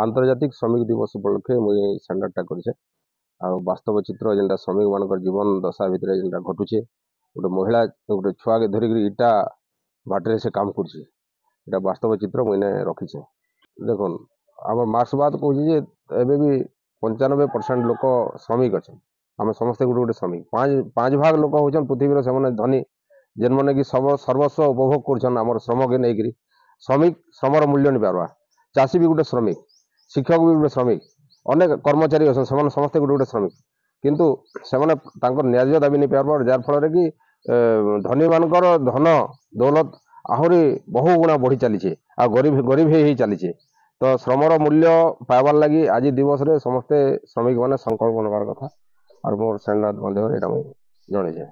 आंतर्जातिक श्रमिक दिवस उपलक्षे मुझे सेंडरटा करें आ वास्तव चित्र जेनटा श्रमिक मान जीवन दशा भितर जेनटा घटुचे गोटे महिला गोटे छुआ के धरिक इटा बाटे से काम कर वास्तव चित्र मुझे रखीचे। देख आम मार्क्सवाद कहूँ एवं भी 95% लोक श्रमिक अच्छा आम समस्ते गोटे गोटे श्रमिक पाँच भाग लोक होचन पृथ्वी से धनी जेन मैंने कि सर्वस्व उपभोग कर श्रम के नहीं श्रमिक श्रमर मूल्य नहीं पार्बा चाषी भी गोटे श्रमिक शिक्षक भी गोटे श्रमिक अनेक कर्मचारी अच्छे समस्ते गोटे गोटे श्रमिक किंतु से न्याय दाबी नहीं पार्बार जार फल कि धनी मानकर धन दौलत आहरी बहु गुणा बढ़ी चली आ गरीब गरीब ही चली तो श्रमर मूल्य पाइबार लगी आज दिवस रे समस्ते श्रमिक मैंने संकल्प नबार कथा और मोर सेंडर जनईजे।